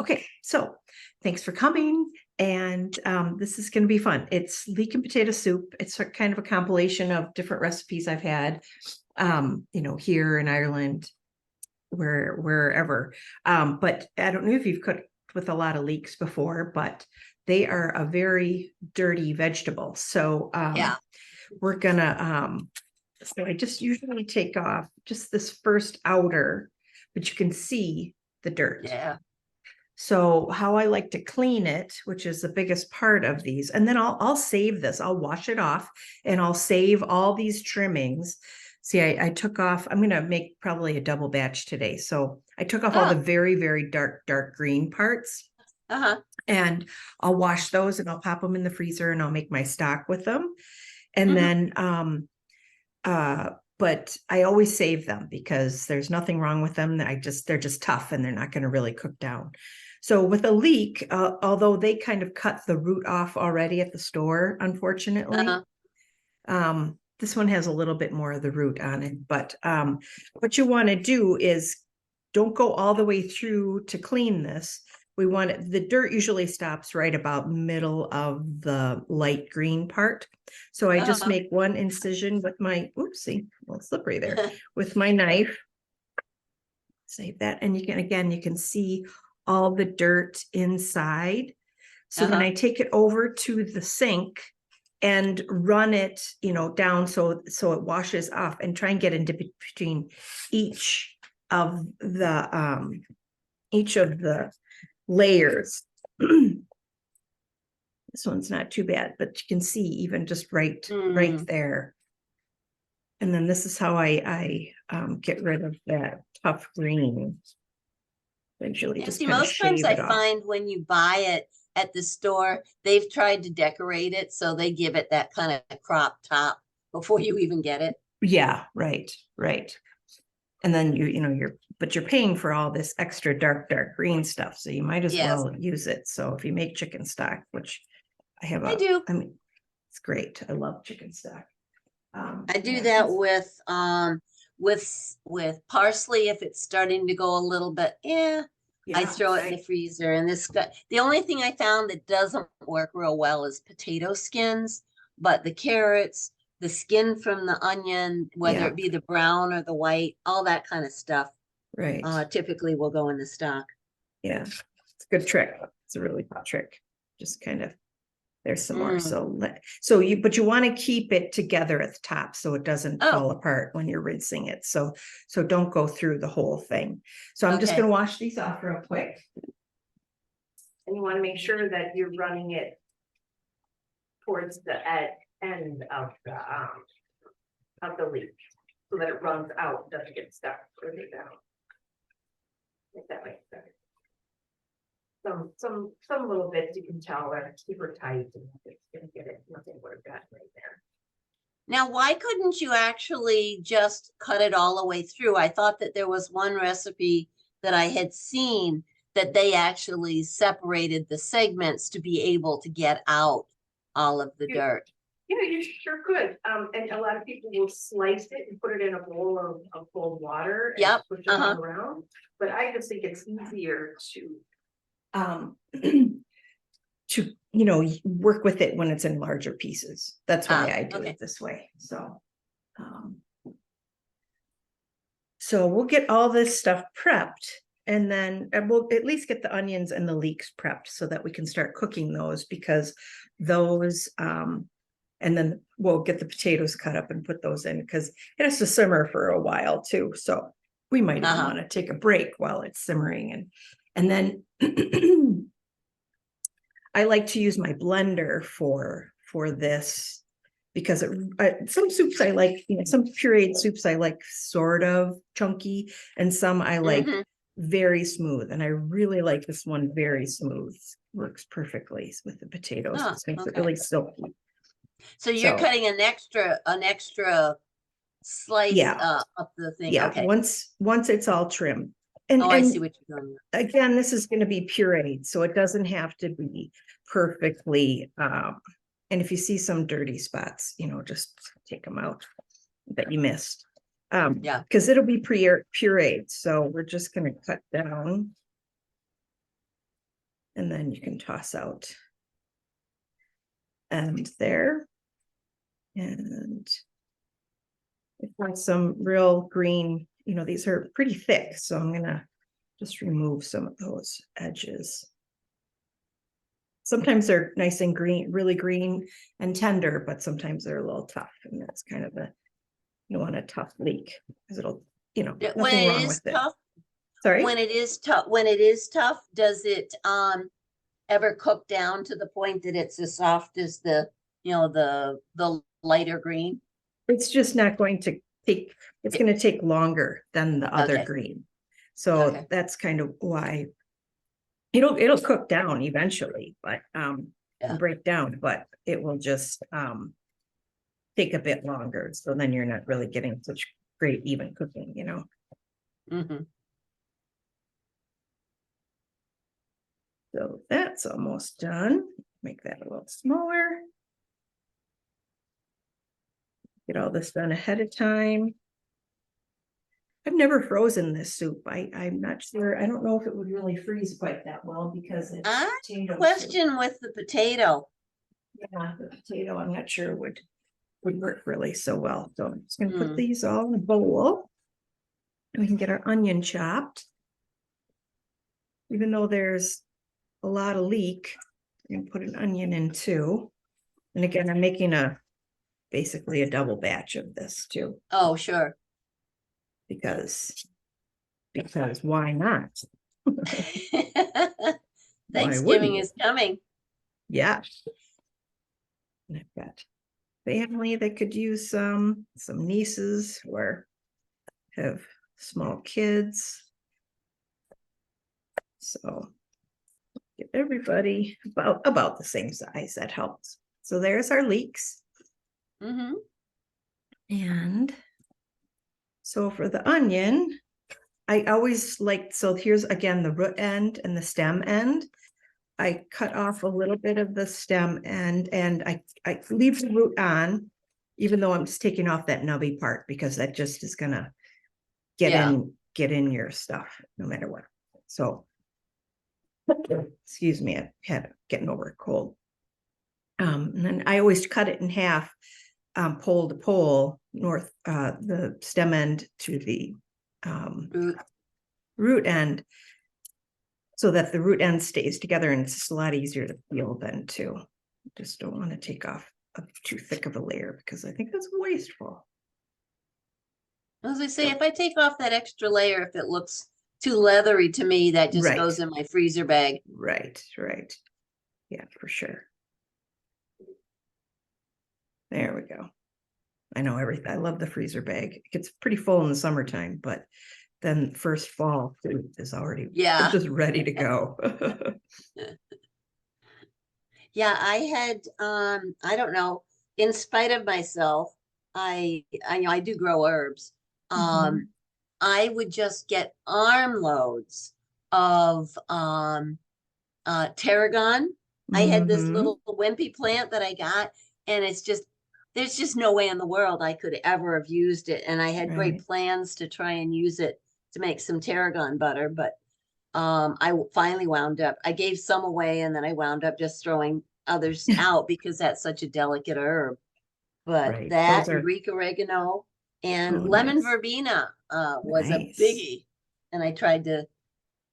Okay, so thanks for coming. And this is going to be fun. It's leek and potato soup. It's kind of a compilation of different recipes I've had, here in Ireland, wherever. But I don't know if you've cooked with a lot of leeks before, but they are a very dirty vegetable. So Yeah. we're gonna, so I just usually take off just this first outer, but you can see the dirt. Yeah. So how I like to clean it, which is the biggest part of these, and then I'll save this. I'll wash it off and I'll save all these trimmings. See, I took off, I'm gonna make probably a double batch today. So I took off all the Oh, very, very dark green parts, uh-huh. and I'll wash those and I'll pop them in the freezer and I'll make my stock with them. And Hmm. then but I always save them because there's nothing wrong with them. They're just tough and they're not going to really cook down. So with a leek, although they kind of cut the root off already at the store, unfortunately, Uh-huh. this one has a little bit more of the root on it. But what you want to do is don't go all the way through to clean this. We want it, the dirt usually stops right about middle of the light green part. So I just Uh-huh. make one incision with my, oopsie, a little slippery there, with my knife. Save that. And you can, again, you can see all the dirt inside. So then Uh-huh. I take it over to the sink and run it, down so it washes off, and try and get into between each of the layers. This one's not too bad, but you can see even just right Mm. there. And then this is how I get rid of that tough green. Usually Yeah, just see, kind of most times shave I it off. find when you buy it at the store, they've tried to decorate it, so they give it that kind of crop top before you even get it. Yeah, right. And then but you're paying for all this extra dark green stuff, so you might as Yes, well use it. So if you make chicken stock, which I do. I mean, it's great. I love chicken stock. I do Yeah, that with parsley if it's starting to go a little bit, I yeah, throw it in the freezer. And the only thing I found that doesn't work real well is potato skins, but the carrots, the skin from the onion, whether yeah, it be the brown or the white, all that kind of stuff, right. typically will go in the stock. Yeah, it's a good trick. It's a really good trick. Just kind of, there's some more. Mm. But you want to keep it together at the top so it doesn't Oh, fall apart when you're rinsing it. So don't go through the whole thing. So I'm just going okay. to wash these off real quick. And you want to make sure that you're running it towards the end of the leek so that it runs out, doesn't get stuck further down. If that makes sense. Some little bits you can tell are super tight and it's gonna get it. Nothing would have gotten right there. Now, why couldn't you actually just cut it all the way through? I thought that there was one recipe that I had seen that they actually separated the segments to be able to get out all of the dirt. Yeah, you sure could. And a lot of people will slice it and put it in a bowl of cold water and Yep. push it Uh-huh. all around. But I just think it's easier um to work with it when it's in larger pieces. That's why I do Okay. it this way. So we'll get all this stuff prepped, and then we'll at least get the onions and the leeks prepped so that we can start cooking those, because those and then we'll get the potatoes cut up and put those in, because it has to simmer for a while too. So we might even Uh-huh. want to take a break while it's simmering, and then I like to use my blender for this, because some soups I like, some pureed soups I like sort of chunky, and some I like Hmm. very smooth. And I really like this one very smooth. Works perfectly with the potatoes. Oh, It makes it okay. really silky. So you're So cutting an extra slice yeah, up the thing. yeah. Okay. Once it's all trimmed, and Oh, I see what you're doing. again, this is going to be pureed, so it doesn't have to be perfectly. And if you see some dirty spots, just take them out that you missed. Yeah. Because it'll be pureed. So we're just going to cut down And then you can toss out and there. And it has some real green, these are pretty thick, so I'm gonna just remove some of those edges. Sometimes they're nice and green, really green and tender, but sometimes they're a little tough, and that's kind of you want a tough leek because it'll, When nothing it wrong is with it. tough, Sorry? when it is tough, does it ever cook down to the point that it's as soft as the lighter green? It's just not going to take, it's going to take longer than the other Okay. green. So Okay. that's kind of why it'll cook down eventually, but Yeah. and break down, but it will just take a bit longer. So then you're not really getting such great even cooking, Mhm. So that's almost done. Make that a little smaller. Get all this done ahead of time. I've never frozen this soup. I'm not sure. I don't know if it would really freeze quite that well because it's potato soup. Question with the potato. Yeah, the potato, I'm not sure would work really so well. So I'm just gonna put Mm. these all in a bowl. And we can get our onion chopped. Even though there's a lot of leek, I'm gonna put an onion in too. And again, I'm making basically a double batch of this too, Oh, sure. because why not? Why wouldn't Thanksgiving you? is coming. Yeah. And I've got family that could use some nieces or have small kids. So get everybody about the same size. That helps. So there's our leeks. Mm-hmm. And so for the onion, I always like, so here's again the root end and the stem end. I cut off a little bit of the stem end and I leave the root on, even though I'm just taking off that nubby part because that just is gonna get in your stuff no matter what. So excuse me, I had getting over a cold. And then I always cut it in half, pole to pole, the stem end to the root end, so that the root end stays together and it's just a lot easier to peel then too. Just don't want to take off too thick of a layer because I think that's wasteful. As I say, if I take off that extra layer, if it looks too leathery to me, that just Right. goes in my freezer bag. Right. Yeah, for sure. There we go. I know everything. I love the freezer bag. It gets pretty full in the summertime, but then first fall food is already just ready to go. Yeah, I had I don't know, in spite of myself, I do grow herbs. Mhm. I would just get armloads of tarragon. I had this Mhm. little wimpy plant that I got, and there's just no way in the world I could ever have used it. And I had Right. great plans to try and use it to make some tarragon butter, but I finally wound up, I gave some away and then I wound up just throwing others out because that's such a delicate herb. But Right. that Those and are Greek oregano and lemon nice. verbena was a Nice. biggie. And I tried to,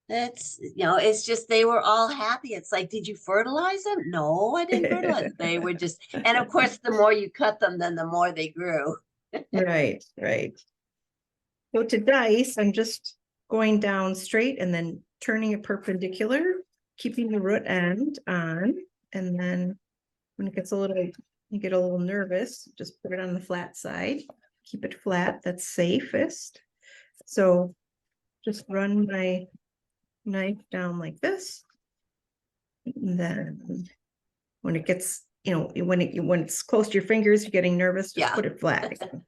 it's just they were all happy. It's like, did you fertilize them? No, I didn't fertilize them. They were just, and of course, the more you cut them, then the more they grew. Right. So to dice, I'm just going down straight and then turning it perpendicular, keeping the root end on. And then when it gets you get a little nervous, just put it on the flat side. Keep it flat, that's safest. So just run my knife down like this. And then when it gets, when it's close to your fingers, you're getting nervous, just put it flat again.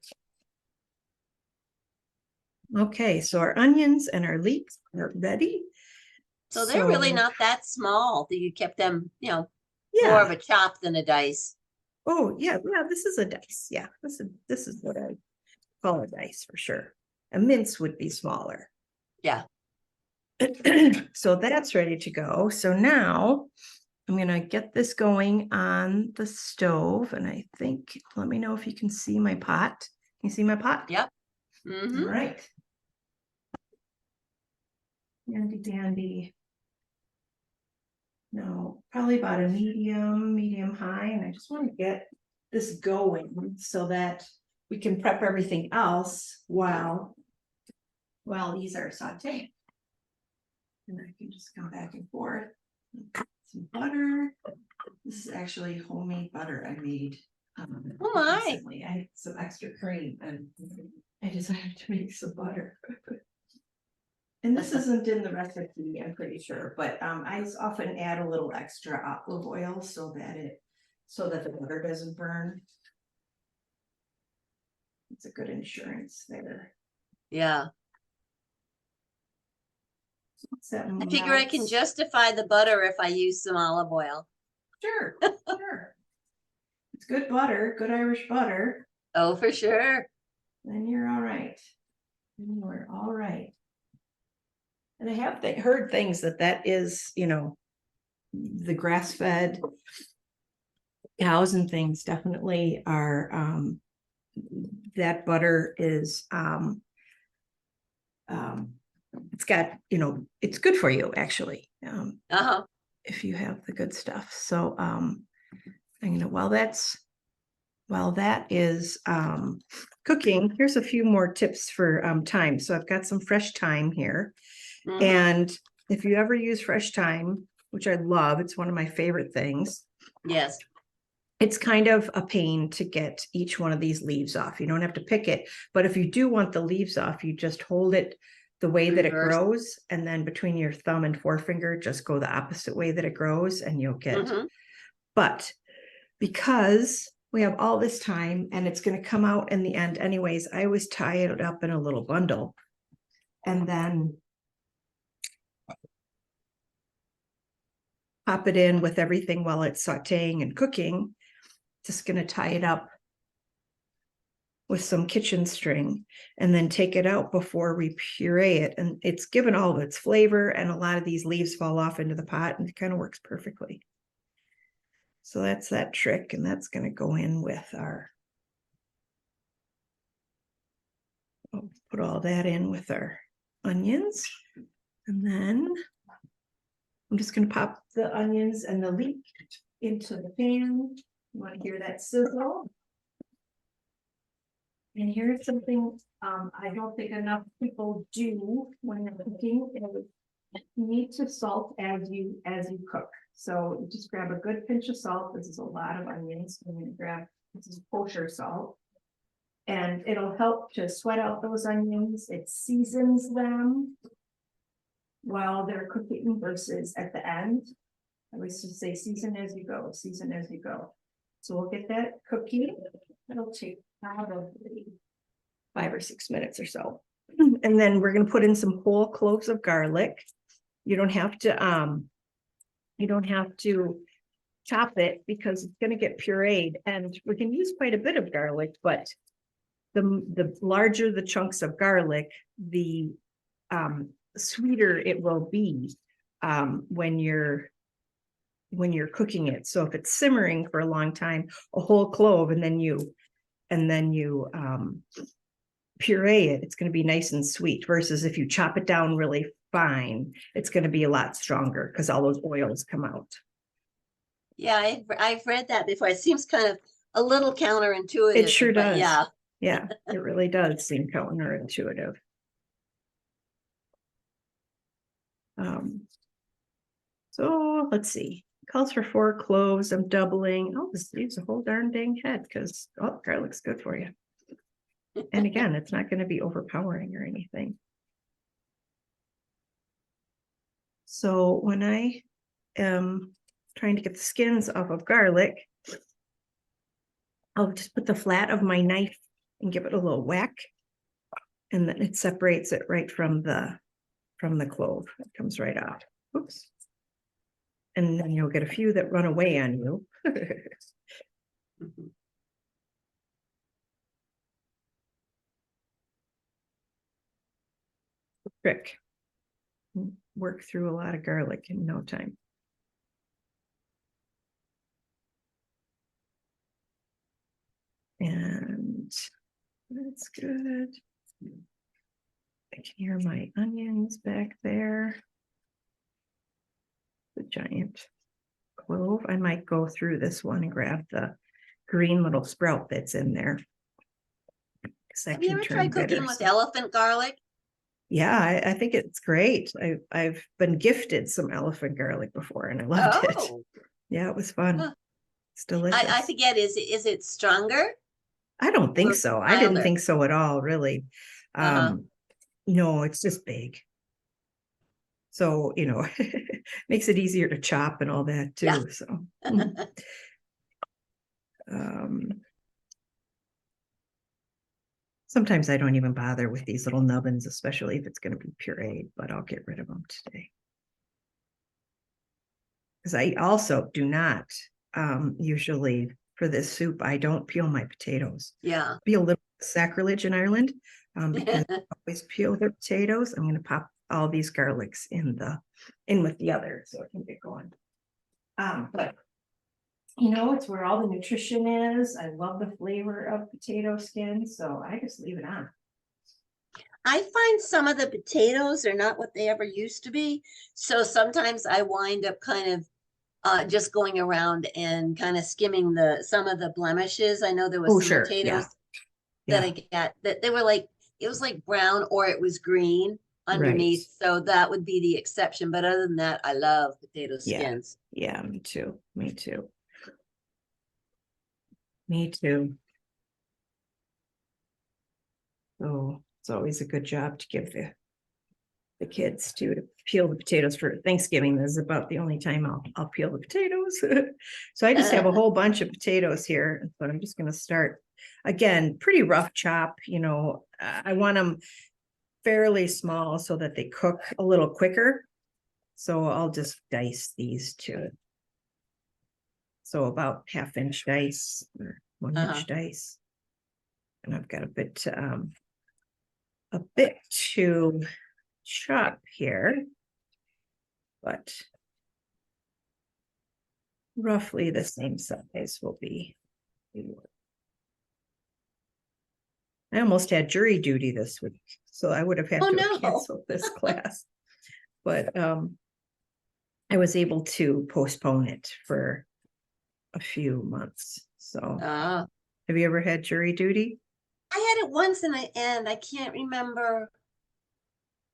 Okay, so our onions and our leeks are ready. So they're really not that small that you kept them, more of a chop than a dice. Oh yeah, this is a dice. Yeah, this is what I call a dice for sure. A mince would be smaller. Yeah. So that's ready to go. So now I'm gonna get this going on the stove, and I think, let me know if you can see my pot. Can you see my pot? Yep. All Mm-hmm. right. Dandy dandy. No, probably about a medium high, and I just want to get this going so that we can prep everything else while these are sauteing. And I can just go back and forth. Some butter. This is actually homemade butter I made. Oh my. Recently. I had some extra cream and I decided to make some butter. And this isn't in the recipe, I'm pretty sure, but I often add a little extra olive oil so that the butter doesn't burn. It's a good insurance there. Yeah. So I figure I can justify the butter if I use some olive oil. Sure, sure. It's good butter, good Irish butter. Oh, for sure. Then you're all right. Then you're all right. And I have heard things that is, the grass-fed cows and things definitely are, that butter is, it's got, it's good for you actually, Uh-huh. if you have the good stuff. So, while that is cooking, here's a few more tips for thyme. So I've got some fresh thyme here. Mhm. And if you ever use fresh thyme, which I love, it's one of my favorite things. Yes. It's kind of a pain to get each one of these leaves off. You don't have to pick it, but if you do want the leaves off, you just hold it the way that it Reverse. grows, and then between your thumb and forefinger, just go the opposite way that it grows, and you'll get. Mhm. But because we have all this time and it's going to come out in the end anyways, I always tie it up in a little bundle and then pop it in with everything while it's sauteing and cooking. Just going to tie it up with some kitchen string and then take it out before we puree it. And it's given all of its flavor, and a lot of these leaves fall off into the pot, and it kind of works perfectly. So that's that trick, and that's going to go in with our, I'll put all that in with our onions. And then I'm just going to pop the onions and the leek into the pan. You want to hear that sizzle? And here's something I don't think enough people do when they're cooking is you need to salt as you cook. So you just grab a good pinch of salt. This is a lot of onions. I'm going to grab, this is kosher salt. And it'll help to sweat out those onions. It seasons them while they're cooking versus at the end. I always just say season as you go, season as you go. So we'll get that cooking. It'll take probably 5 or 6 minutes or so. And then we're going to put in some whole cloves of garlic. You don't have to chop it because it's going to get pureed, and we can use quite a bit of garlic, but the larger the chunks of garlic, the sweeter it will be when you're cooking it. So if it's simmering for a long time, a whole clove, and then you puree it, it's going to be nice and sweet, versus if you chop it down really fine, it's going to be a lot stronger because all those oils come out. Yeah, I've read that before. It seems kind of a little counterintuitive. It sure but does. Yeah. Yeah, it really does seem counterintuitive. So let's see. Calls for 4 cloves. I'm doubling. Oh, this leaves a whole darn dang head because garlic's good for you. And again, it's not going to be overpowering or anything. So when I am trying to get the skins off of garlic, I'll just put the flat of my knife and give it a little whack. And then it separates it right from the clove. It comes right off. Oops. And then you'll get a few that run away on you. Trick. work through a lot of garlic in no time. And that's good. I can hear my onions back there. The giant clove. I might go through this one and grab the green little sprout that's in there. Have you ever tried cooking with elephant garlic? Yeah, I think it's great. I've been gifted some elephant garlic before and I loved it. Yeah, it was fun. Huh. It's delicious. I forget, is it stronger? I don't think Or so. I didn't milder? think so at all, really. No, it's just big. So, makes it easier to chop and all that too. Yeah. So sometimes I don't even bother with these little nubbins, especially if it's going to be pureed, but I'll get rid of them today. Because I also do not usually for this soup, I don't peel my potatoes. Yeah. Be a little sacrilege in Ireland because I always peel their potatoes. I'm going to pop all these garlics in with the other so it can get going. But it's where all the nutrition is. I love the flavor of potato skin, so I just leave it on. I find some of the potatoes are not what they ever used to be. So sometimes I wind up kind of just going around and kind of skimming some of the blemishes. I know there was some potatoes that I got that they were like, it was like brown or it was green underneath. Right. So that would be the exception. But other than that, I love potato skins. Yeah, me too. Me too. Me too. So it's always a good job to give the kids to peel the potatoes for Thanksgiving. This is about the only time I'll peel the potatoes. So I just have a whole bunch of potatoes here, but I'm just going to start again, pretty rough chop. I want them fairly small so that they cook a little quicker. So I'll just dice these too. So about 1/2-inch dice or 1-inch dice. And I've got a bit to chop here, but roughly the same size will be. I almost had jury duty this week, so I would have had to have canceled this class. But I was able to postpone it for a few months. So have you ever had jury duty? I had it once and I can't remember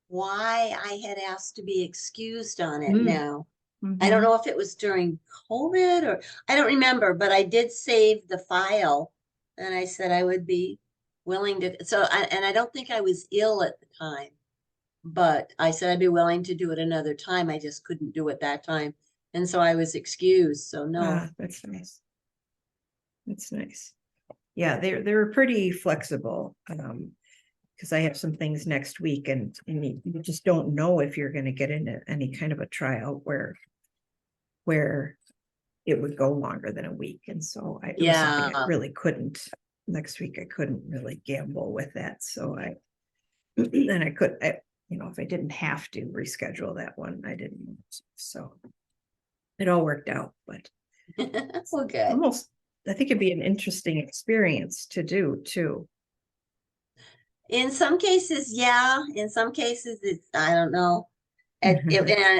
why I had asked to be excused on it now. I don't know if it was during COVID or I don't remember, but I did save the file and I said I would be willing to. So I don't think I was ill at the time, but I said I'd be willing to do it another time. I just couldn't do it that time. And so I was excused. So no. That's nice. That's nice. Yeah, they're pretty flexible. Because I have some things next week and you just don't know if you're going to get into any kind of a trial where it would go longer than a week. And so it was something I really couldn't, next week I couldn't really gamble with that. So if I didn't have to reschedule that one, I didn't. So it all worked out, but okay. I think it'd be an interesting experience to do too. In some cases, yeah. In some cases, I don't know. And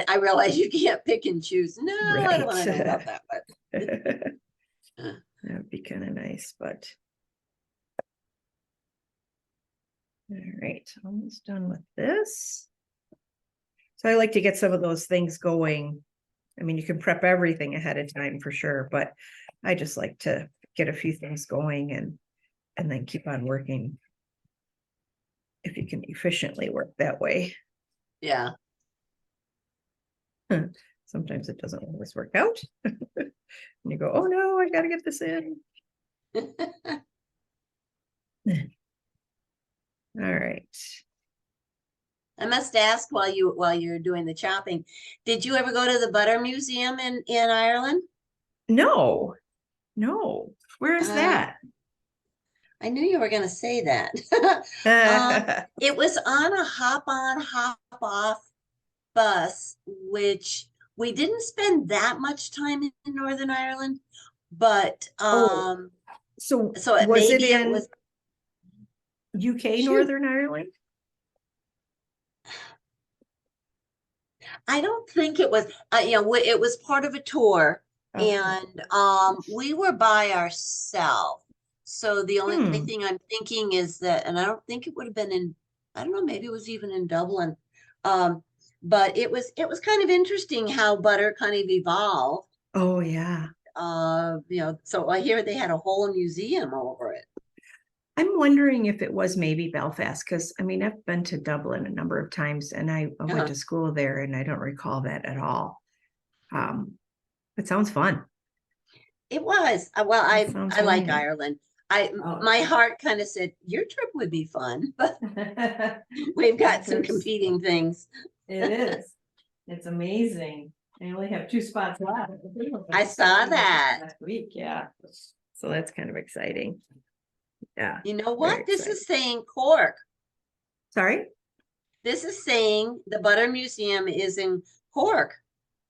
I realize you can't pick and choose. No, I don't want to know about that. But that'd be kind of nice, but all right, almost done with this. So I like to get some of those things going. I mean, you can prep everything ahead of time for sure, but I just like to get a few things going and then keep on working. If you can efficiently work that way. Yeah. Sometimes it doesn't always work out. And you go, oh no, I got to get this in. All right. I must ask while you're doing the chopping, did you ever go to the Butter Museum in Ireland? No. Where is that? I knew you were going to say that. It was on a hop on, hop off bus, which we didn't spend that much time in Northern Ireland, but Oh, so so was it maybe it in was. UK, Shoot, Northern Ireland? I don't think it was, it was part of a tour, Okay. and we were by ourselves. So the only Hmm. thing I'm thinking is that, and I don't think it would have been in, I don't know, maybe it was even in Dublin. Um, but it was kind of interesting how butter kind of evolved. Oh, yeah. So I hear they had a whole museum over it. I'm wondering if it was maybe Belfast, because I mean, I've been to Dublin a number of times and I went Uh-huh. to school there and I don't recall that at all. Um, it sounds fun. It was. Well, It I sounds I really like neat. Ireland. Oh, My heart kind of said your trip would be fun, but we've got some there's, competing things. it is. It's amazing. I only have 2 spots left. I saw that. Last week, yeah. So that's kind of exciting. Yeah, You know very what? This exciting. is saying Cork. Sorry? This is saying the Butter Museum is in Cork.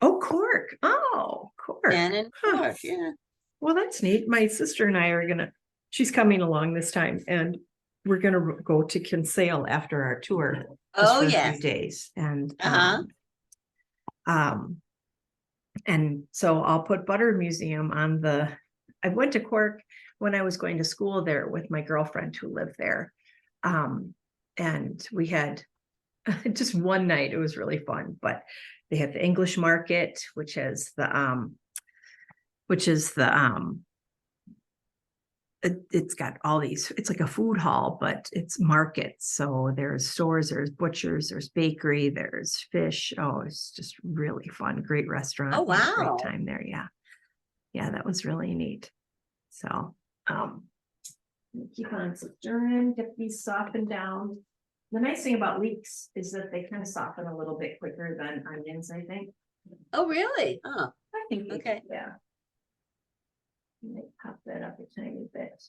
Oh, Cork. Oh, Cork. And in Huh. Cork, yeah. Well, that's neat. My sister and I are gonna, she's coming along this time and we're gonna go to Kinsale after our tour just Oh, for a few yes. days. Uh-huh. Um, and so I'll put Butter Museum on I went to Cork when I was going to school there with my girlfriend who lived there. And we had just one night. It was really fun, but they have the English market, which is the it's got all these, it's like a food hall, but it's markets. So there's stores, there's butchers, there's bakery, there's fish. Oh, it's just really fun. Great Oh, restaurant. We had a great wow. time there. Yeah. Yeah, that was really neat. So um keep on stirring, get these softened down. The nice thing about leeks is that they kind of soften a little bit quicker than onions, I think. Oh, really? Oh, I think they, okay. yeah. Let me pop that up a tiny bit.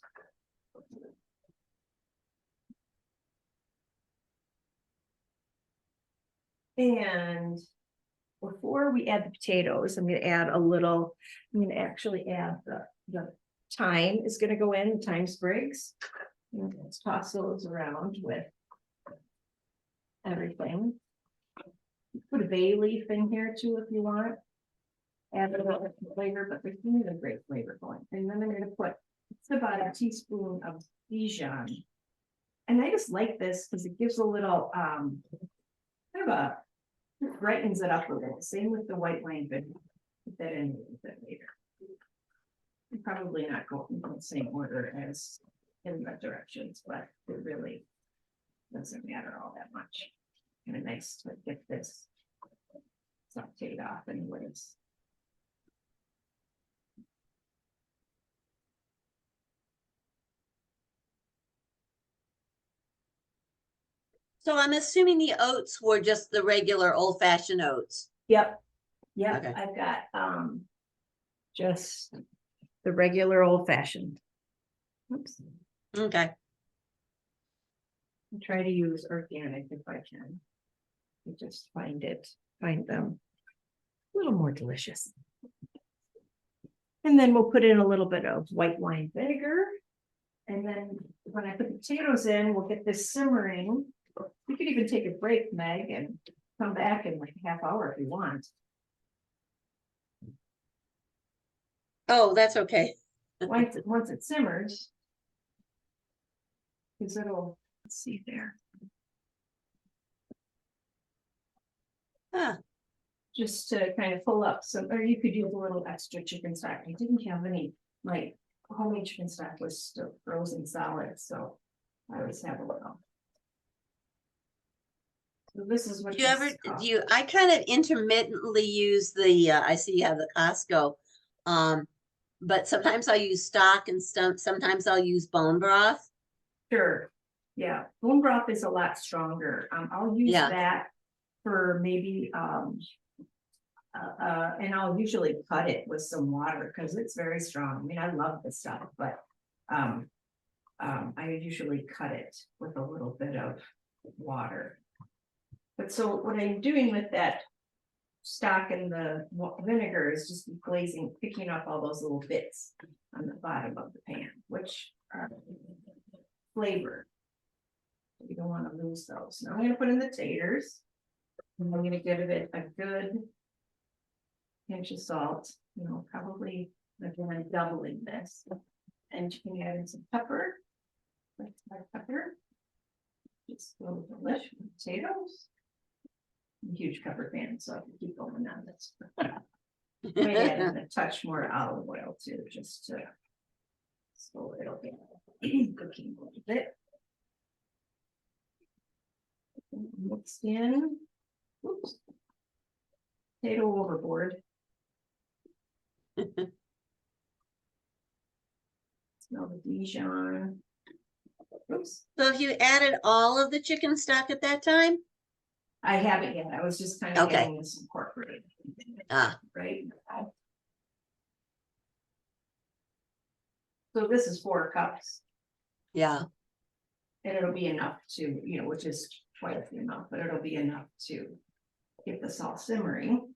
And before we add the potatoes, I'm going to actually add the thyme is going to go in, thyme sprigs. And let's toss those around with everything. Put a bay leaf in here too if you want. Add a little flavor, but there's really a great flavor going. And then I'm going to put, it's about a teaspoon of Dijon. And I just like this because it gives a little, kind of it brightens it up a little. Same with the white wine vinegar. Put that in a little bit later. I'm probably not going in the same order as in the directions, but it really doesn't matter all that much. Kind of nice to get this sauteed off anyways. So I'm assuming the oats were just the regular old-fashioned oats. Yep. Yep. Okay. I've got just the regular old fashioned. Oops. Okay. I try to use organic if I can. I just find them a little more delicious. And then we'll put in a little bit of white wine vinegar. And then when I put the potatoes in, we'll get this simmering. You could even take a break, Meg, and come back in like a half hour if you want. Oh, that's okay. Once it simmers, because let's see there. Huh. Just to kind of pull up some, or you could use a little extra chicken stock. I didn't have any, my homemade chicken stock was still frozen solid, so I always have a little. So this is what Do you ever, this costs. I kind of intermittently use I see you have the Costco. But sometimes I'll use stock and sometimes I'll use bone broth. Sure. Yeah, bone broth is a lot stronger. I'll use Yeah. that for maybe and I'll usually cut it with some water because it's very strong. I mean, I love this stuff, but I usually cut it with a little bit of water. But so what I'm doing with that stock and the vinegar is just glazing, picking up all those little bits on the bottom of the pan, which are flavor. You don't want to lose those. Now I'm going to put in the taters. And I'm going to give it a good pinch of salt, you know, probably again doubling this. And you can add in some pepper, like pepper. It's a little delicious potatoes. I'm a huge pepper fan, so I can keep going on this. Might add in a touch more olive oil too, just to so it'll be cooking a little bit. Mixed in. Oops. Potato overboard. Smell the Dijon. Oops. So have you added all of the chicken stock at that time? I haven't yet. I was just kind of Okay. getting this incorporated. Right. So this is 4 cups. Yeah. And it'll be enough to, you know, which is twice the amount, but it'll be enough to get this all simmering.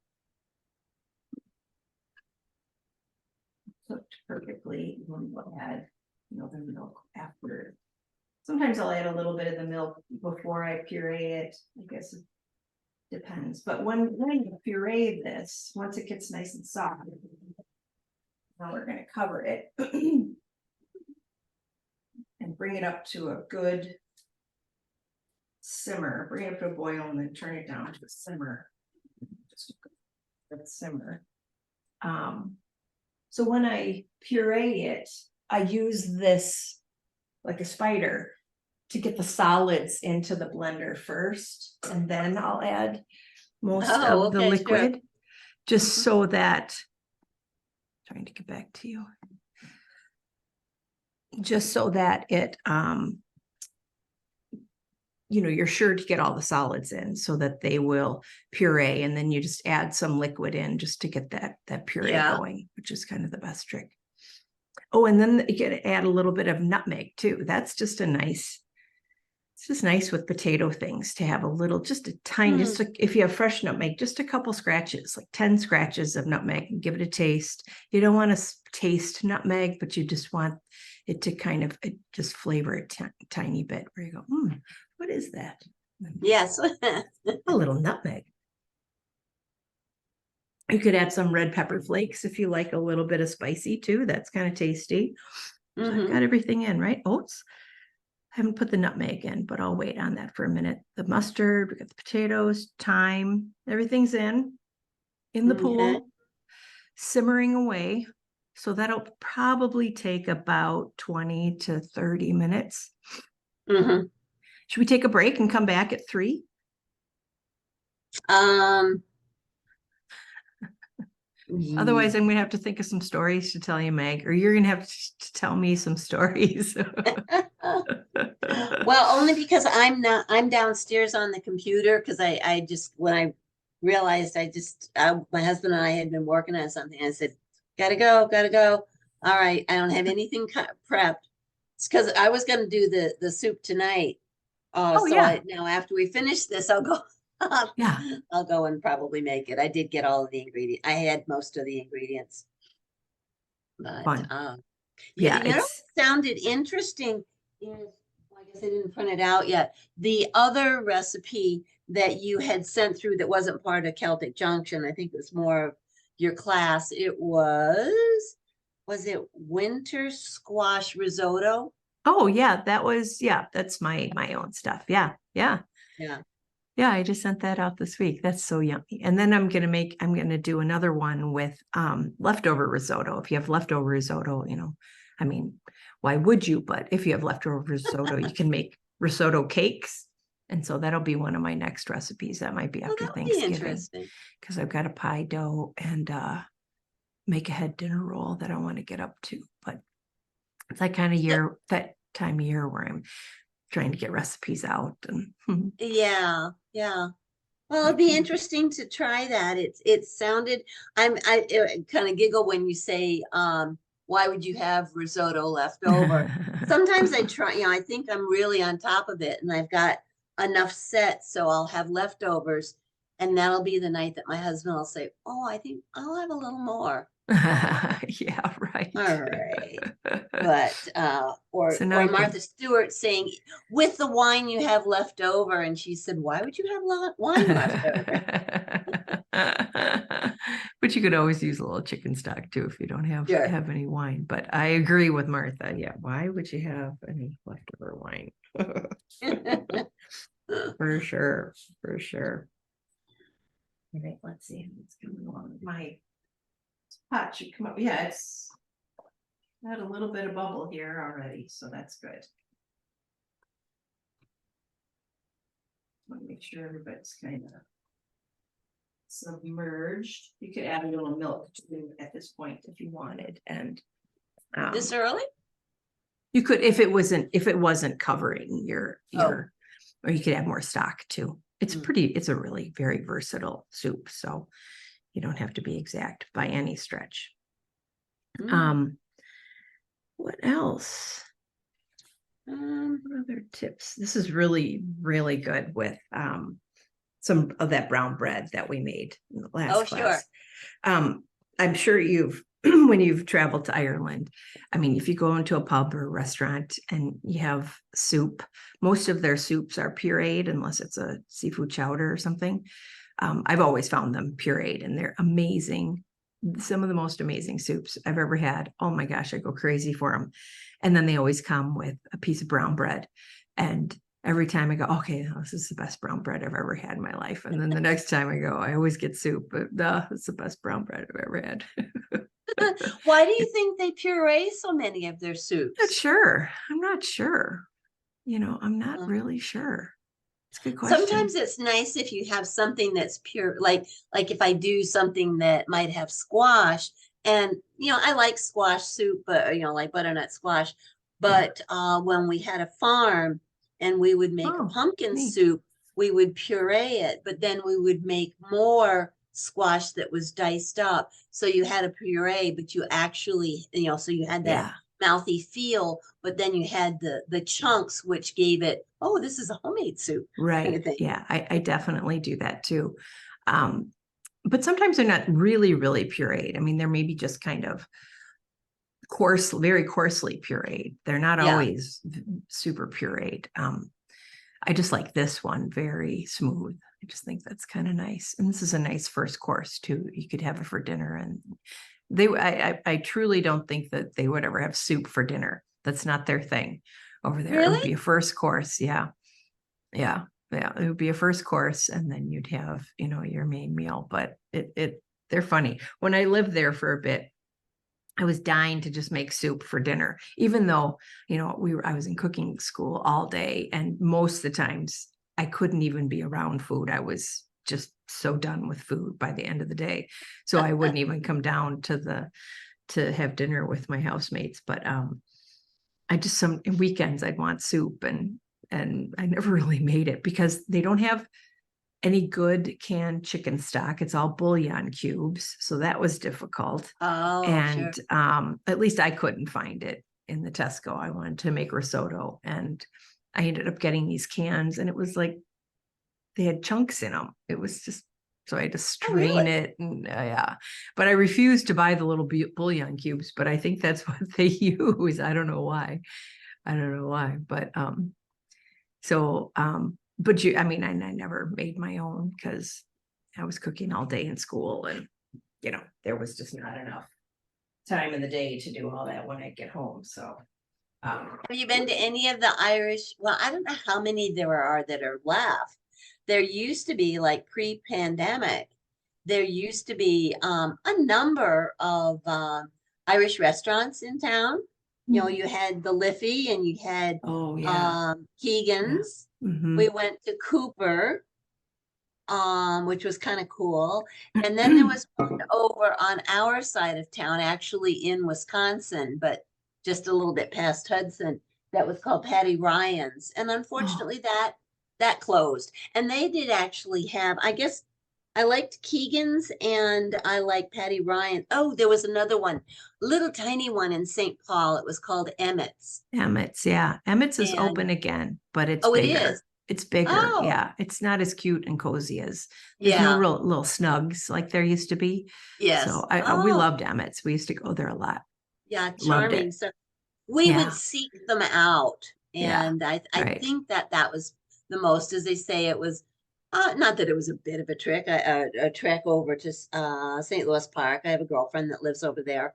Cooked perfectly. When we'll add, you know, the milk after. Sometimes I'll add a little bit of the milk before I puree it. I guess it depends. But when you puree this, once it gets nice and soft, now we're going to cover it and bring it up to a good simmer. Bring it up to a boil and then turn it down to a simmer. Just a good simmer. So when I puree it, I use this like a spider to get the solids into the blender first, and then I'll add most of the liquid, just so that, trying to get back to you, just so that it, you know, you're sure to get all the solids in so that they will puree, and then you just add some liquid in just to get that puree going, which is kind of the best trick. Oh, and then you can add a little bit of nutmeg too. That's just a nice, it's just nice with potato things to have a little, just a tiny, just like if you have fresh nutmeg, just a couple scratches, like 10 scratches of nutmeg, and give it a taste. You don't want to taste nutmeg, but you just want it to kind of just flavor it tiny bit where you go, what is that? Yes. A little nutmeg. You could add some red pepper flakes if you like a little bit of spicy too. That's kind of tasty. So I've got everything in, right? Oats. I haven't put the nutmeg in, but I'll wait on that for a minute. The mustard, we got the potatoes, thyme, everything's in the pool, simmering away. So that'll probably take about 20 to 30 minutes. Should we take a break and come back at 3? Otherwise, I'm going to have to think of some stories to tell you, Meg, or you're going to have to tell me some stories. Well, only because I'm downstairs on the computer because I just, when I realized my husband and I had been working on something, I said, gotta go. All right, I don't have anything prepped. It's because I was going to do the soup tonight. Now after we finish this, I'll go. I'll go and probably make it. I did get all of the ingredients. I had most of the ingredients. But you know what sounded interesting is, well, I guess I didn't print it out yet. The other recipe that you had sent through that wasn't part of Celtic Junction, I think it was more of your class. It was it winter squash risotto? Oh yeah, that's my own stuff. Yeah. Yeah, I just sent that out this week. That's so yummy. And then I'm going to do another one with leftover risotto. If you have leftover risotto, you know, I mean, why would you? But if you have leftover risotto, you can make risotto cakes. And so that'll be one of my next recipes. That might be after Thanksgiving, because I've got a pie dough and make a head dinner roll that I want to get up to. But it's that kind of that time of year where I'm trying to get recipes out. And yeah. Well, it'd be interesting to try that. It sounded, I kind of giggle when you say, why would you have risotto left over? Sometimes I try, I think I'm really on top of it, and I've got enough set, so I'll have leftovers. And that'll be the night that my husband will say, oh, I think I'll have a little more. Yeah, right. All right. But So now or you can. Martha Stewart saying, with the wine you have left over. And she said, why would you have wine left over? But you could always use a little chicken stock too if you don't Sure. have any wine. But I agree with Martha. Yeah, why would you have any leftover wine? For sure, for sure. All right, let's see what's coming along. My pot should come up. Yeah, it's had a little bit of bubble here already, so that's good. Want to make sure everybody's kind of submerged. You could add a little milk too at this point if you wanted, and This early? you could if it wasn't covering your or you could add more stock too. It's it's a really very versatile soup, so you don't have to be exact by any stretch. What else? What other tips? This is really, really good with some of that brown bread that we made in the last class. Sure. I'm sure you've when you've traveled to Ireland, I mean, if you go into a pub or a restaurant and you have soup, most of their soups are pureed unless it's a seafood chowder or something. I've always found them pureed and they're amazing. Some of the most amazing soups I've ever had. Oh my gosh, I go crazy for them. And then they always come with a piece of brown bread. And every time I go, okay, this is the best brown bread I've ever had in my life. And then the next time I go, I always get soup, but it's the best brown bread I've ever had. Why do you think they puree so many of their soups? I'm not sure. I'm not really sure. It's a good question. Sometimes it's nice if you have something that's pure, like if I do something that might have squash, and I like squash soup, but like butternut squash. But when we had a farm and we would make a pumpkin soup, we would puree it, but then we would make more squash that was diced up. So you had a puree, but you actually, so you had that mouthy feel, but then you had the chunks, which gave it, oh, this is a homemade soup. Right. Kind of thing. Yeah, I definitely do that too. But sometimes they're not really, really pureed. I mean, they're maybe just kind of coarse, very coarsely pureed. They're not always super pureed. I just like this one, very smooth. I just think that's kind of nice. And this is a nice first course too. You could have it for dinner. And I truly don't think that they would ever have soup for dinner. That's not their thing over there. Really? It would be a first course. Yeah. It would be a first course. And then you'd have, your main meal, but they're funny. When I lived there for a bit, I was dying to just make soup for dinner, even though, I was in cooking school all day. And most of the times I couldn't even be around food. I was just so done with food by the end of the day. So I wouldn't even come down to have dinner with my housemates. But I just, some weekends I'd want soup and I never really made it because they don't have any good canned chicken stock. It's all bouillon cubes. So that was difficult. And sure. At least I couldn't find it in the Tesco. I wanted to make risotto and I ended up getting these cans and it was like, they had chunks in them. It was just, so I had to strain it. And but I refused to buy the little bouillon cubes, but I think that's what they use. I don't know why. But, but I never made my own because I was cooking all day in school and, there was just not enough time in the day to do all that when I get home. So, have you been to any of the Irish? Well, I don't know how many there are that are left. There used to be, like pre-pandemic, there used to be a number of Irish restaurants in town. You had the Liffey and you had Keegan's. Yeah. Mm-hmm. We went to Cooper, which was kind of cool. And then there was one over on our side of town, actually in Wisconsin, but just a little bit past Hudson, that was called Patty Ryan's. And unfortunately that closed. And they did actually have, I guess I liked Keegan's and I liked Patty Ryan. Oh, there was another one, little tiny one in St. Paul. It was called Emmett's. Emmett's, yeah. Emmett's is open again, but it's bigger. It is. It's bigger. Oh, Yeah. It's not as cute and cozy as there's no yeah, real little snugs like there used to be. yes. So we Oh, loved Emmett's. We used to go there a lot. yeah, Loved charming. it. So we would Yeah. seek them out, Yeah. and I Right. think that that was the most, as they say, it was not that it was a bit of a trick, a trek over to St. Louis Park. I have a girlfriend that lives over there,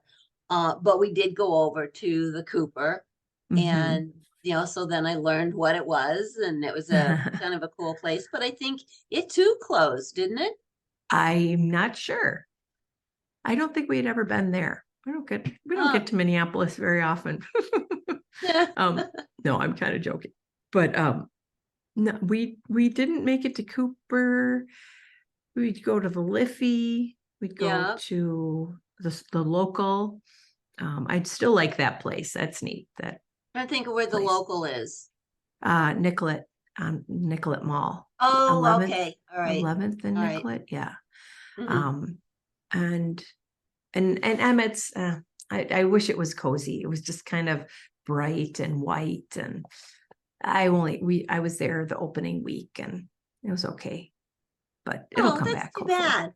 but we did go over to the Cooper, Hmm. and so then I learned what it was, and it was a kind of a cool place. But I think it too closed, didn't it? I'm not sure. I don't think we had ever been there. We don't Uh, get to Minneapolis very often. um, no, I'm kind of joking. But no, we didn't make it to Cooper. We'd go to the Liffey. We'd go yeah. to the local. I'd still like that place. That's neat. That I think of where the place. local is. Nicollet Nicollet Mall. Oh, 11th okay. All right. 11th and All right. Nicollet. Yeah. Mhm. Um, and and Emmett's. I wish it was cozy. It was just kind of bright and white, and I was there the opening week, and it was okay, but it'll Oh, come that's back too hopefully. bad.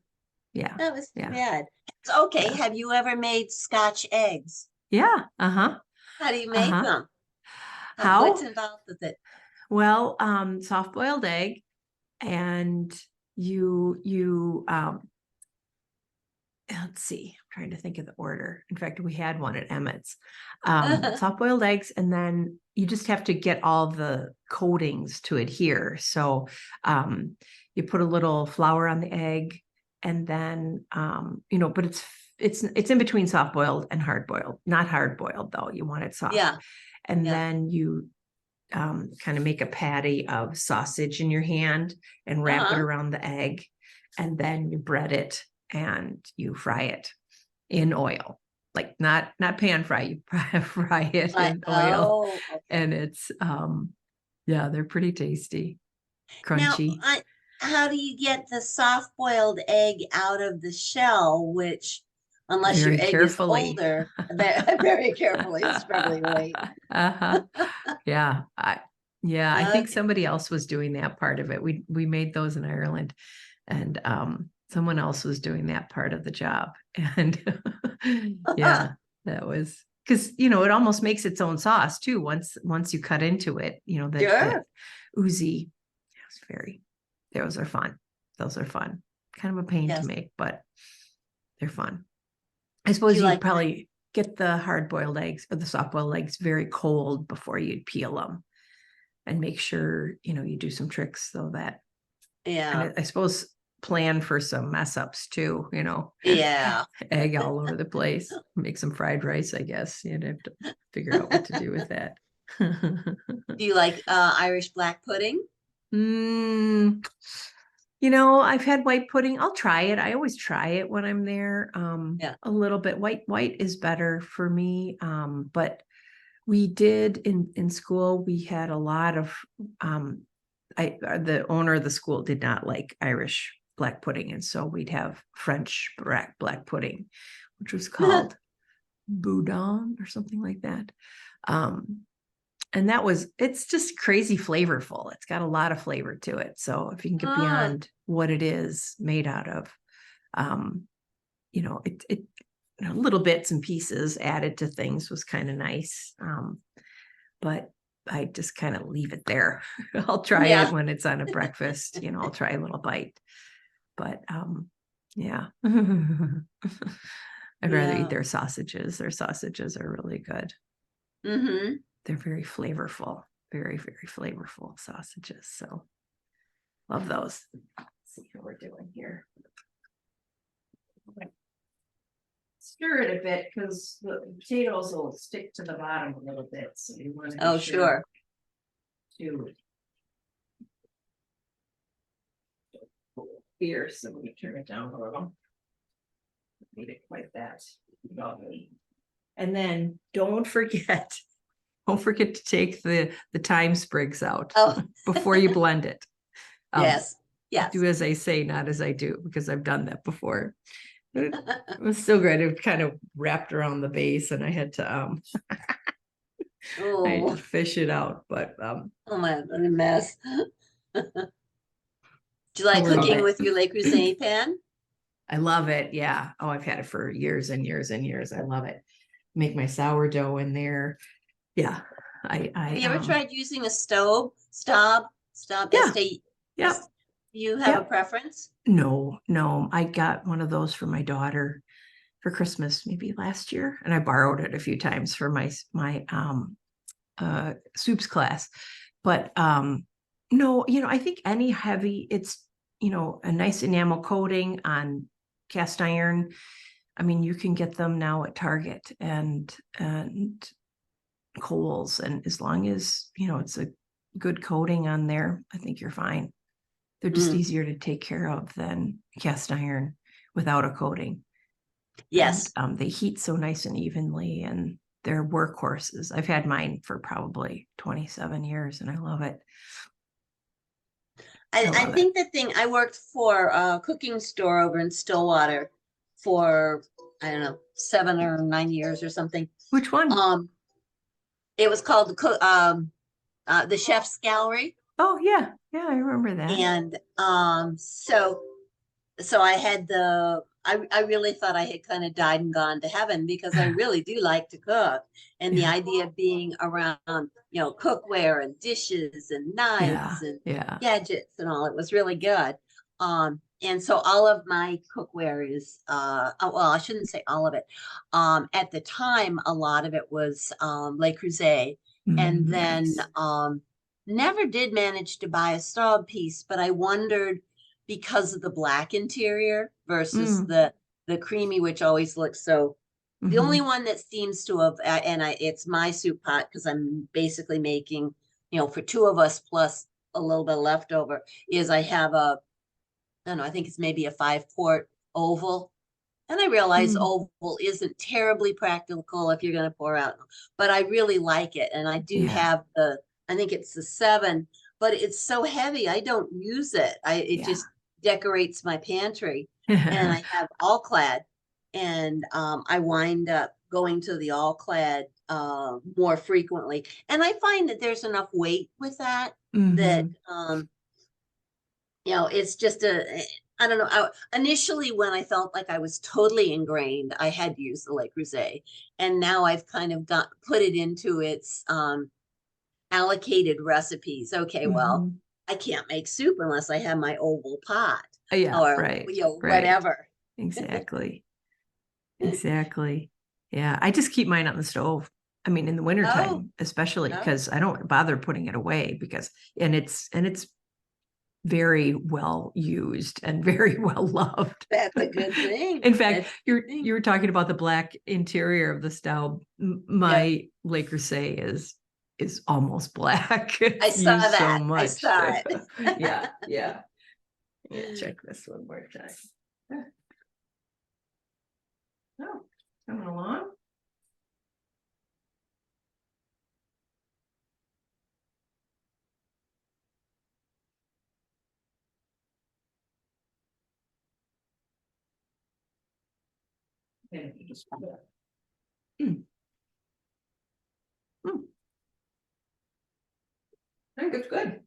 Yeah, That was too yeah, bad. So, okay, yeah, have you ever made Scotch eggs? yeah. Uh-huh. How do you make Uh-huh. them? What's How? involved with it? Well, soft boiled egg, and you let's see, I'm trying to think of the order. In fact, we had one at Emmett's. Soft boiled eggs, and then you just have to get all the coatings to adhere. So um, you put a little flour on the egg, and then but it's in between soft boiled and hard boiled. Not hard boiled though. You want it soft. Yeah, And yeah. then you kind of make a patty of sausage in your hand and wrap it Uh-huh. around the egg, and then you bread it and you fry it in oil, like not pan fry. You fry it in oil, Okay. and it's yeah, they're pretty tasty, Now, crunchy. how do you get the soft-boiled egg out of the shell, which, unless your Very egg is carefully. older, very carefully is probably right. Uh-huh. Yeah, I think Okay. somebody else was doing that part of it. We made those in Ireland, and someone else was doing that part of the job. And yeah, that was because it almost makes its own sauce too once you cut into it, that Sure. oozy. Those are fun. Those are fun. Kind of a pain to Yes. make, but they're fun. I Do suppose you you'd like probably get the hard boiled eggs or the soft boiled eggs very cold before you'd peel them, and make sure you do some tricks so that, and yeah. I suppose plan for some mess ups too, Yeah. egg all over the place, make some fried rice. I guess you'd have to figure out what to do with that. Do you like Irish black pudding? mm, I've had white pudding. I'll try it. I always try it when I'm there. Yeah. A little bit white is better for me. But we did in school, we had a lot of the owner of the school did not like Irish black pudding, and so we'd have French black pudding, which was called boudin or something like that. Um, and it's just crazy flavorful. It's got a lot of flavor to it. So if you can get Ah, beyond what it is made out of, um, it little bits and pieces added to things was kind of nice. But I just kind of leave it there. I'll try it yeah. when it's on a breakfast, I'll try a little bite. But yeah. I'd rather eat Yeah. their sausages. Their sausages are really good. Mm-hmm. They're very flavorful, very, very flavorful sausages. So love those. Let's see how we're doing here. Stir it a bit because the potatoes will stick to the bottom a little bit. So you want to be Oh, sure sure. to here. So let me turn it down a little. Made it quite that. And then don't forget to take the thyme sprigs out Oh, before you blend it. yes. Yes. Do as I say, not as I do, because I've done that before. It was still great. It kind of wrapped around the base, and I had to I had to Oh, fish it out. But oh my, what a mess. Do you like love cooking it. with your Le Creuset pan? I love it. Yeah. Oh, I've had it for years and years and years. I love it. Make my sourdough in there. Yeah. Have you ever tried using a stop, yeah, S-T, yeah, do you have a yeah. preference? No, no. I got one of those for my daughter for Christmas maybe last year, and I borrowed it a few times for my soups class. But no, I think any heavy, it's a nice enamel coating on cast iron. I mean, you can get them now at Target and Kohl's, and as long as it's a good coating on there, I think you're fine. They're just easier to take care of than cast iron without a coating. Yes. And they heat so nice and evenly, and they're workhorses. I've had mine for probably 27 years, and I love it. I think the thing, I worked for a cooking store over in Stillwater for, I don't know, 7 or 9 years or something. Which one? It was called the Chef's Gallery. Oh, yeah. Yeah, I remember that. And so I had I really thought I had kind of died and gone to heaven because I really do like to cook. And the Yeah. idea of being around, cookware and dishes and knives and Yeah. gadgets and all, it was really good. And so all of my cookware is well, I shouldn't say all of it. At the time, a lot of it was Le Creuset. And then Nice. never did manage to buy a stub piece, but I wondered because of the black interior versus the creamy, which always looks so. The only one that seems to have, and it's my soup pot because I'm basically making, for two of us plus a little bit leftover, is I have I don't know, I think it's maybe a 5-quart oval. And I realize oval isn't terribly practical if you're going to pour out, but I really like it. And I do have I think it's the 7, but it's so heavy. I don't use it. It just decorates my pantry. And I have all clad, and I wind up going to the all clad more frequently. And I find that there's enough weight with that that it's just I don't know. Initially, when I felt like I was totally ingrained, I had to use the Le Creuset, and now I've kind of put it into its allocated recipes. Okay, well, I can't make soup unless I have my oval pot, or right. whatever. Exactly. Exactly. Yeah, I just keep mine on the stove. I mean, in the wintertime, especially because I don't bother putting it away and it's very well used and very well loved. That's a good thing. In fact, you were talking about the black interior of the stove. My Le Creuset is almost black. I saw that. So much. I saw it. Yeah. Check this one more time. Oh, coming along. I think it's good.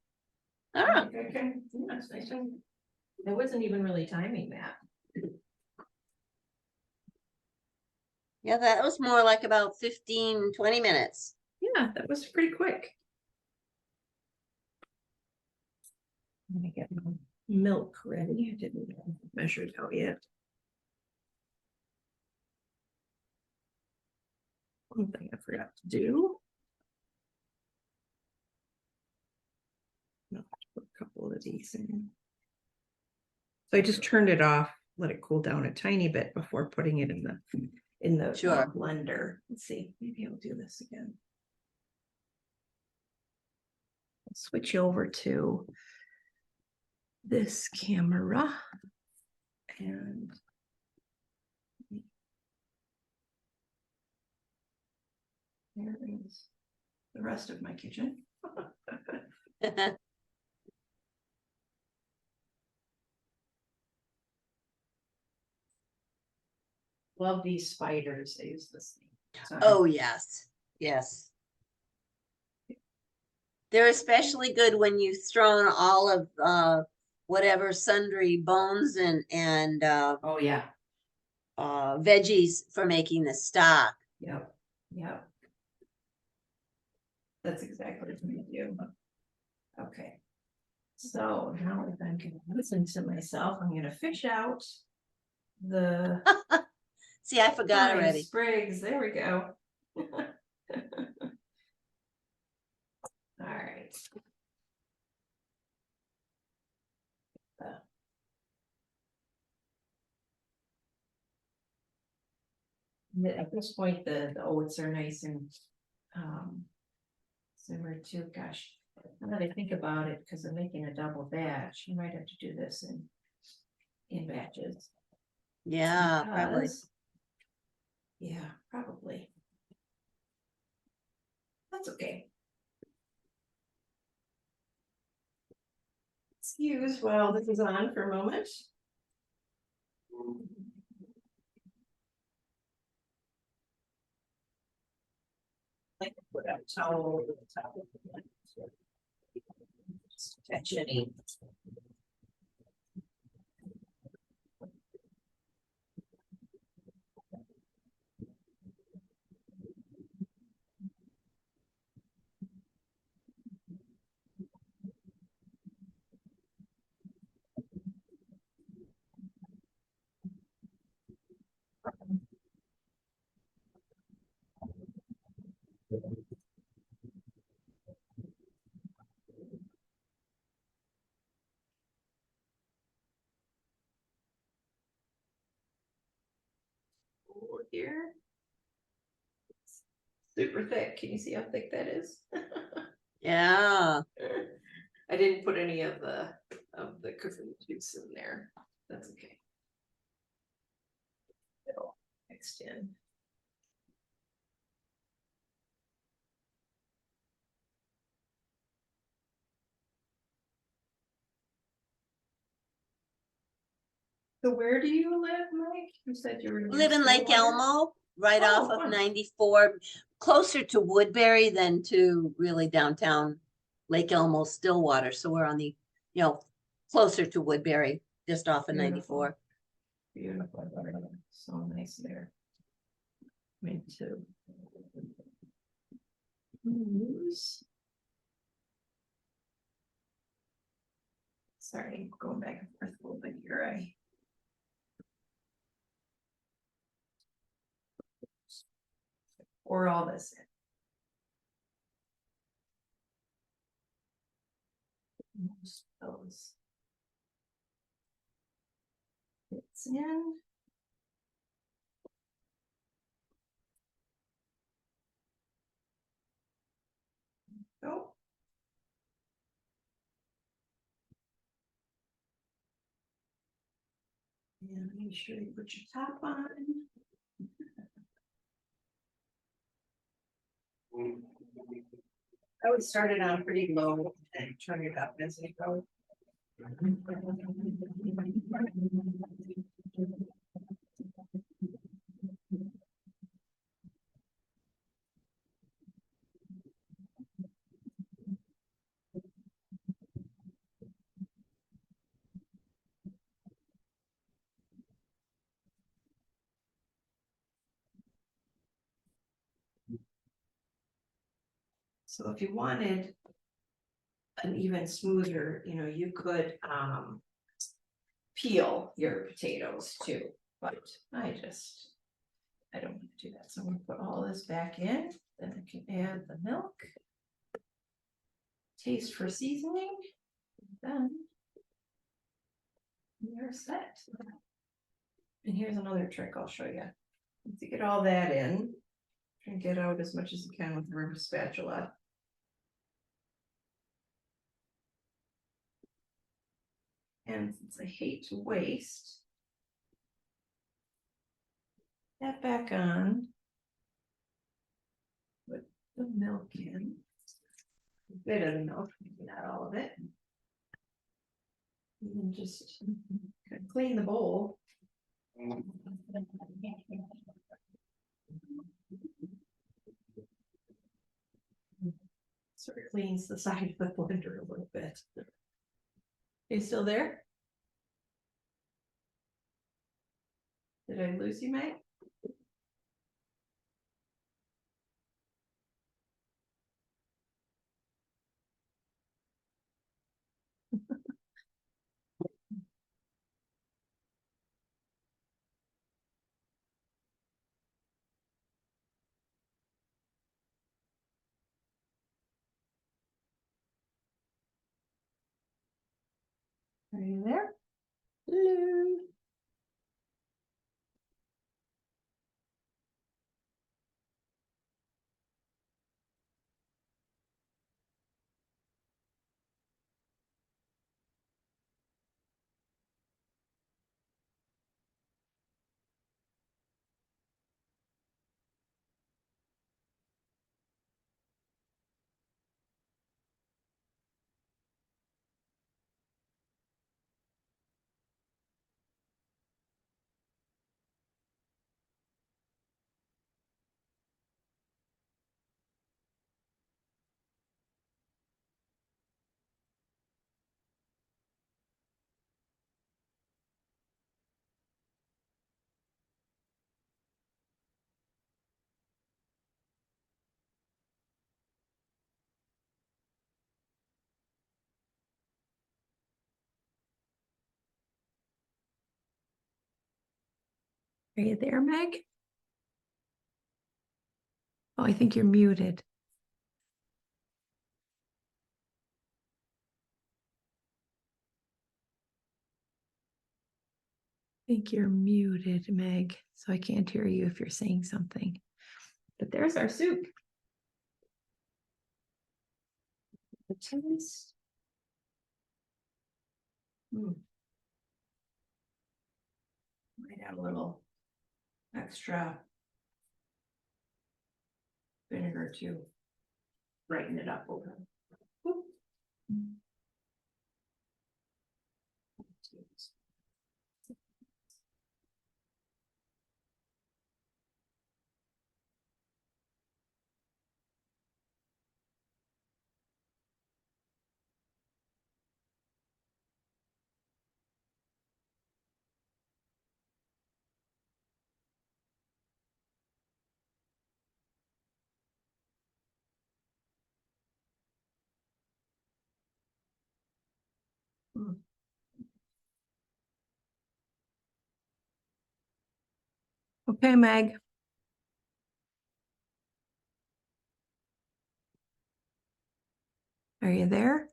Okay. Yeah, that's nice. I wasn't even really timing that. Yeah, that was more like about 15, 20 minutes. Yeah, that was pretty quick. I'm gonna get my milk ready. I didn't measure it out yet. One thing I forgot to do. No, put a couple of these in. So I just turned it off, let it cool down a tiny bit before putting it in the blender. Let's see, maybe I'll do this again. I'll switch over to this camera and there is the rest of my kitchen. Love these spiders. I use this thing. Oh, yes. Yes. They're especially good when you've thrown all of whatever sundry bones and Oh, yeah. veggies for making the stock. Yep, yep. That's exactly what we do. Okay. So now if I'm gonna listen to myself, I'm gonna fish out the See, I forgot thyme already. sprigs. There we go. All right. At this point, the oats are nice and simmered too. Gosh, now that I think about it, because I'm making a double batch, you might have to do this in batches. Yeah, probably. Because- Yeah, probably. That's okay. Excuse while this is on for a moment. Like put a towel over the top of it. Just catch any. Over here. Super thick. Can you see how thick that is? Yeah. I didn't put any of the cooking juice in there. That's okay. It'll mixed in. So where do you live, Mike? You said you were near Live in Lake Stillwater? Elmo, right off Oh, of fun. 94, closer to Woodbury than to really downtown Lake Elmo, Stillwater. So we're on the, closer to Woodbury, just off of Beautiful. 94. Beautiful. So nice there. Me too. News. Sorry, going back and forth a little bit here. Pour all this in. Most of those. It's in. Go. And make sure you put your top on. I would start it on pretty low and turn it up as you go. So if you wanted an even smoother, you could peel your potatoes too, but I don't want to do that. So I'm gonna put all this back in, then I can add the milk. Taste for seasoning, then you're set. And here's another trick I'll show you. Once you get all that in, try and get out as much as you can with the rubber spatula. And since I hate to waste, that back on. Put the milk in. A bit of the milk, maybe not all of it. And then just clean the bowl. Sort of clean cleans the side of the blender a little bit. You still there? Did I lose you, Meg? Are you there? Hello. Are you there, Meg? Oh, I think you're muted. I think you're muted, Meg, so I can't hear you if you're saying something. But there's our soup. The taste. Might add a little extra vinegar to brighten it up a little. Whoop. Okay, Meg. Are you there?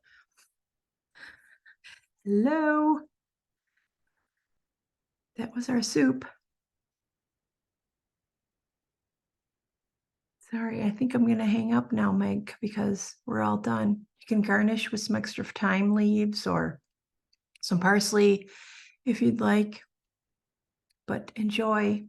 Hello. That was our soup. Sorry, I think I'm going to hang up now, Meg, because we're all done. You can garnish with some extra thyme leaves or some parsley if you'd like, but enjoy.